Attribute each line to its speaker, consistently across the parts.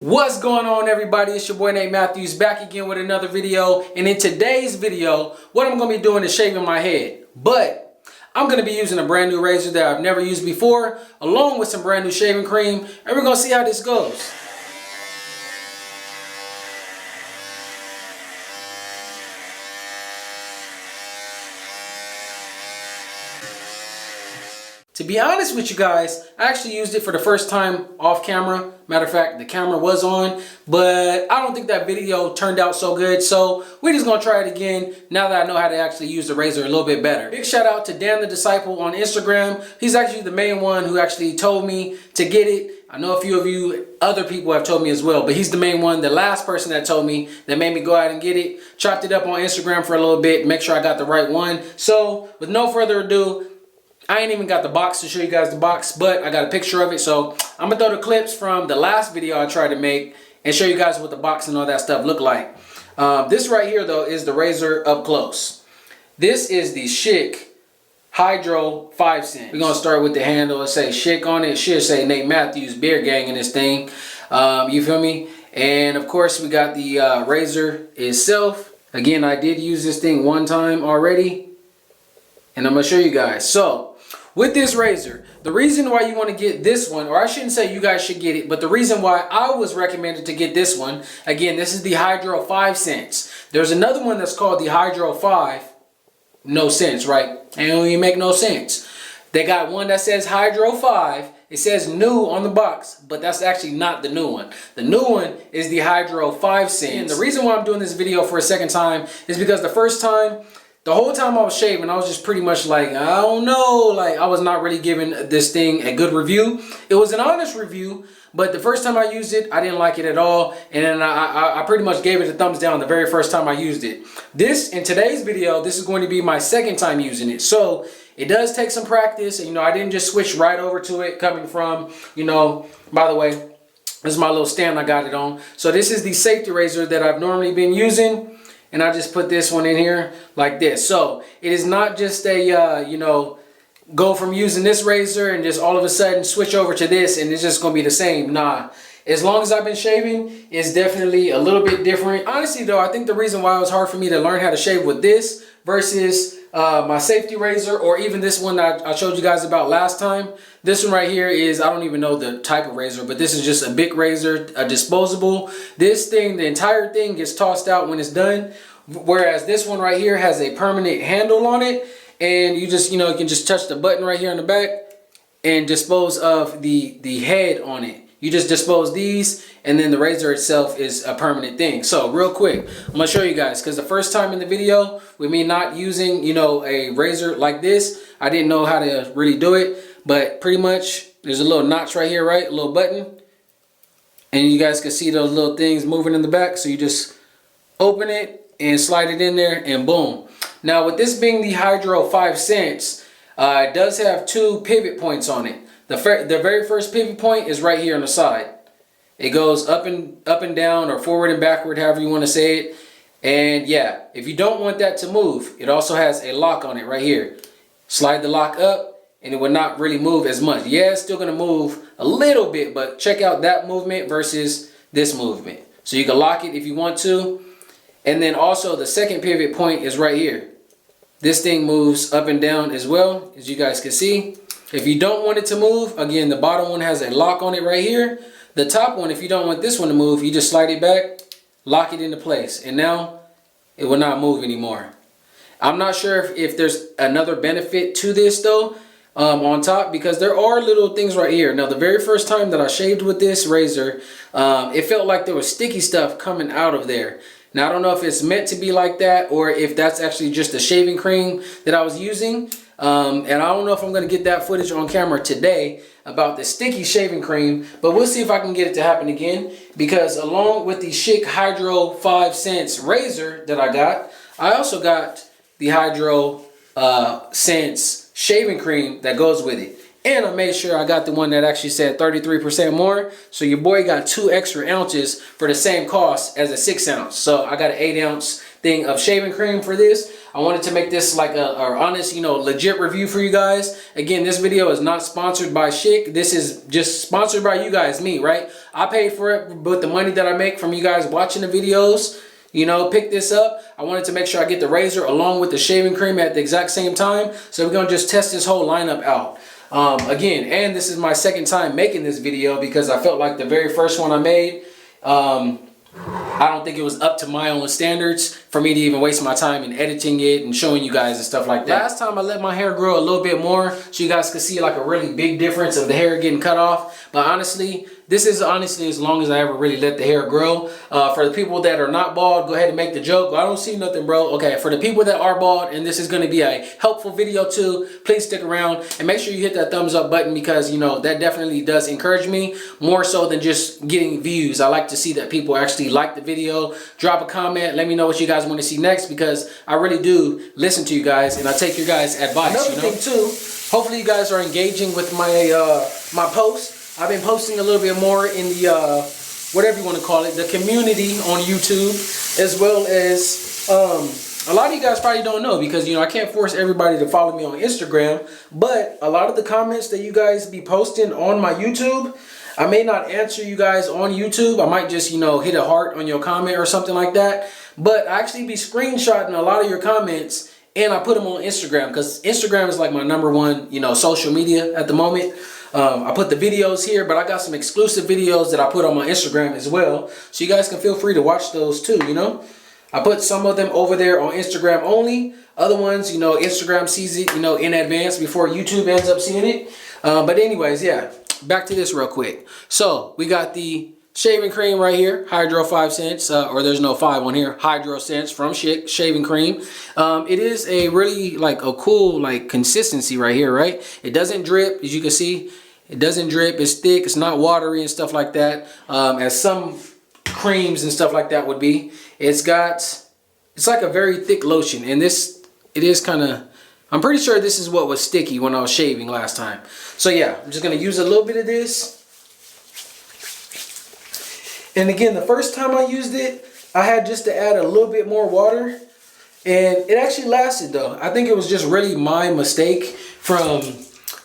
Speaker 1: What's going on, everybody? It's your boy Nate Matthews back again with another video. And in today's video, what I'm going to be doing is shaving my head. But I'm going to be using a brand new razor that I've never used before, along with some brand new shaving cream. And we're going to see how this goes. To be honest with you guys, I actually used it for the first time off camera. Matter of fact, the camera was on, but I don't think that video turned out so good. So we're just gonna try it again now that I know how to actually use the razor a little bit better. Big shout out to Dan the Disciple on Instagram. He's actually the main one who actually told me to get it. I know a few of you other people have told me as well, but he's the main one, the last person that told me, that made me go ahead and get it. Chopped it up on Instagram for a little bit, make sure I got the right one. So with no further ado, I ain't even got the box to show you guys the box, but I got a picture of it. So I'm gonna throw the clips from the last video I tried to make and show you guys what the box and all that stuff look like. This right here though is the razor up close. This is the Schick Hydro 5 cent. We're gonna start with the handle. It say Schick on it. It should say Nate Matthews BeardGang in this thing. You feel me? And of course we got the razor itself. Again, I did use this thing one time already, and I'm gonna show you guys. So with this razor, the reason why you want to get this one, or I shouldn't say you guys should get it, but the reason why I was recommended to get this one, again, this is the Hydro 5 cents. There's another one that's called the Hydro 5. No sense, right? It don't even make no sense. They got one that says Hydro 5. It says new on the box, but that's actually not the new one. The new one is the Hydro 5 cents. And the reason why I'm doing this video for a second time is because the first time, the whole time I was shaving, I was just pretty much like, I don't know, like I was not really giving this thing a good review. It was an honest review, but the first time I used it, I didn't like it at all. And then I pretty much gave it a thumbs down the very first time I used it. In today's video, this is going to be my second time using it. So it does take some practice. And, I didn't just switch right over to it coming from, by the way, this is my little stand I got it on. So this is the safety razor that I've normally been using. And I just put this one in here like this. So it is not just a, go from using this razor and just all of a sudden switch over to this and it's just going to be the same. Nah. As long as I've been shaving, it's definitely a little bit different. Honestly, though, I think the reason why it was hard for me to learn how to shave with this versus my safety razor, or even this one that I showed you guys about last time. This one right here is, I don't even know the type of razor, but this is just a big razor, a disposable. This thing, the entire thing gets tossed out when it's done. Whereas this one right here has a permanent handle on it. And you just, you can just touch the button right here on the back and dispose of the head on it. You just dispose these, and then the razor itself is a permanent thing. So real quick, I'm gonna show you guys, because the first time in the video with me not using, a razor like this, I didn't know how to really do it. But pretty much there's a little notch right here, right? A little button. And you guys can see those little things moving in the back. So you just open it and slide it in there and boom. Now with this being the Hydro 5 cents, it does have two pivot points on it. The very first pivot point is right here on the side. It goes up and down, or forward and backward, however you want to say it. And yeah, if you don't want that to move, it also has a lock on it right here. Slide the lock up and it will not really move as much. Yeah, it's still going to move a little bit, but check out that movement versus this movement. So you can lock it if you want to. And then also the second pivot point is right here. This thing moves up and down as well, as you guys can see. If you don't want it to move, again, the bottom one has a lock on it right here. The top one, if you don't want this one to move, you just slide it back, lock it into place, and now it will not move anymore. I'm not sure if there's another benefit to this though, on top, because there are little things right here. Now, the very first time that I shaved with this razor, it felt like there was sticky stuff coming out of there. Now, I don't know if it's meant to be like that or if that's actually just the shaving cream that I was using. And I don't know if I'm going to get that footage on camera today about the sticky shaving cream, but we'll see if I can get it to happen again, because along with the Schick Hydro 5 cents razor that I got, I also got the Hydro cents shaving cream that goes with it. And I made sure I got the one that actually said 33% more. So your boy got 2 extra ounces for the same cost as a 6 ounce. So I got an 8 ounce thing of shaving cream for this. I wanted to make this like a honest, legit review for you guys. Again, this video is not sponsored by Schick. This is just sponsored by you guys, me, right? I paid for it with the money that I make from you guys watching the videos. You know, pick this up. I wanted to make sure I get the razor along with the shaving cream at the exact same time. So we're gonna just test this whole lineup out. Again, and this is my second time making this video because I felt like the very first one I made, I don't think it was up to my own standards for me to even waste my time in editing it and showing you guys and stuff like that. Last time I let my hair grow a little bit more so you guys could see like a really big difference of the hair getting cut off. But honestly, this is honestly as long as I ever really let the hair grow. For the people that are not bald, go ahead and make the joke. I don't see nothing, bro. Okay, for the people that are bald, and this is going to be a helpful video too, please stick around and make sure you hit that thumbs up button because, you know, that definitely does encourage me more so than just getting views. I like to see that people actually like the video. Drop a comment. Let me know what you guys want to see next because I really do listen to you guys and I take your guys' advice. Another thing too, hopefully you guys are engaging with my my posts. I've been posting a little bit more in the, whatever you want to call it, the community on YouTube, as well as, a lot of you guys probably don't know because, you know, I can't force everybody to follow me on Instagram, but a lot of the comments that you guys be posting on my YouTube, I may not answer you guys on YouTube. I might just, you know, hit a heart on your comment or something like that, but I actually be screenshotting a lot of your comments and I put them on Instagram because Instagram is like my #1, you know, social media at the moment. I put the videos here, but I got some exclusive videos that I put on my Instagram as well. So you guys can feel free to watch those too, you know. I put some of them over there on Instagram only. Other ones, you know, Instagram sees it, you know, in advance before YouTube ends up seeing it. But anyways, yeah, back to this real quick. So we got the shaving cream right here, Hydro 5 cents, or there's no 5 on here, Hydro cents from Schick shaving cream. It is a really like a cool like consistency right here, right? It doesn't drip, as you can see. It doesn't drip, it's thick, it's not watery and stuff like that, as some creams and stuff like that would be. It's like a very thick lotion, and this, it is kind of, I'm pretty sure this is what was sticky when I was shaving last time. So yeah, I'm just gonna use a little bit of this. And again, the first time I used it, I had just to add a little bit more water. And it actually lasted though. I think it was just really my mistake from,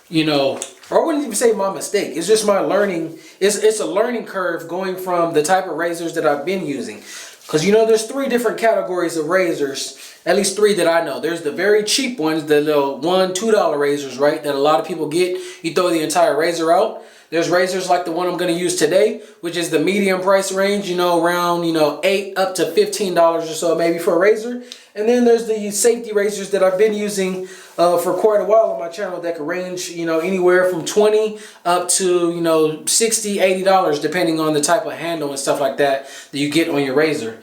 Speaker 1: you know, or I wouldn't even say my mistake. It's just my learning. It's a learning curve going from the type of razors that I've been using. Because, you know, there's 3 different categories of razors. At least 3 that I know. There's the very cheap ones, the little $1, $2 razors, right? That a lot of people get. You throw the entire razor out. There's razors like the one I'm going to use today, which is the medium price range, you know, around, you know, $8 up to $15 or so maybe for a razor. And then there's the safety razors that I've been using for quite a while on my channel that can range, you know, anywhere from $20 up to, you know, $60, $80 depending on the type of handle and stuff like that that you get on your razor.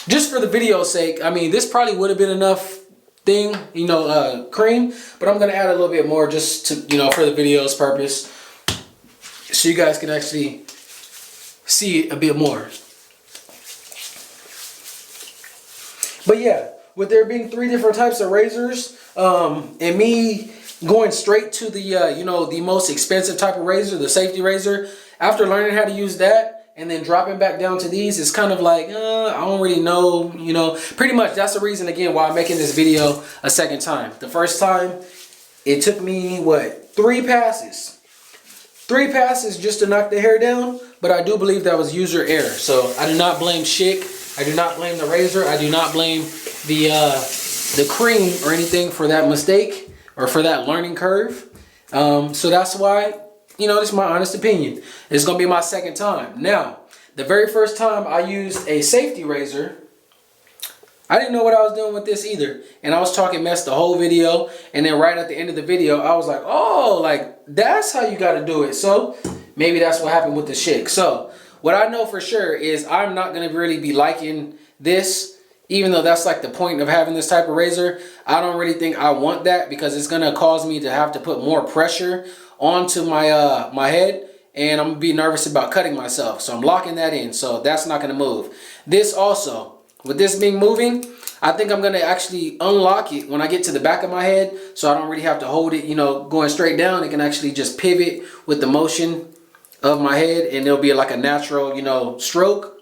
Speaker 1: Just for the video's sake, I mean, this probably would have been enough thing, you know, cream, but I'm going to add a little bit more just to, you know, for the video's purpose. So you guys can actually see it a bit more. But yeah, with there being 3 different types of razors, and me going straight to the, you know, the most expensive type of razor, the safety razor, after learning how to use that and then dropping back down to these, it's kind of like, I don't really know, you know. Pretty much that's the reason, again, why I'm making this video a second time. The first time, it took me, what, 3 passes. 3 passes just to knock the hair down, but I do believe that was user error. So I do not blame Schick. I do not blame the razor. I do not blame the cream or anything for that mistake or for that learning curve. So that's why, you know, this is my honest opinion. It's going to be my second time. Now, the very first time I used a safety razor, I didn't know what I was doing with this either. And I was talking mess the whole video. And then right at the end of the video, I was like, oh, like, that's how you got to do it. So maybe that's what happened with the Schick. So what I know for sure is I'm not going to really be liking this, even though that's like the point of having this type of razor. I don't really think I want that because it's going to cause me to have to put more pressure onto my my head. And I'm going to be nervous about cutting myself. So I'm locking that in. So that's not going to move. This also, with this being moving, I think I'm going to actually unlock it when I get to the back of my head. So I don't really have to hold it, you know, going straight down. It can actually just pivot with the motion of my head. And it'll be like a natural, you know, stroke.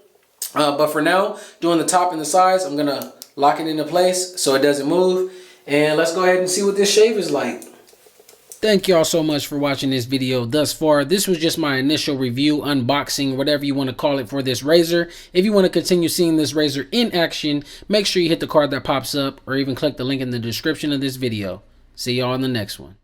Speaker 1: But for now, doing the top and the sides, I'm going to lock it into place so it doesn't move. And let's go ahead and see what this shave is like. Thank y'all so much for watching this video thus far. This was just my initial review, unboxing, whatever you want to call it for this razor. If you want to continue seeing this razor in action, make sure you hit the card that pops up or even click the link in the description of this video. See y'all in the next one.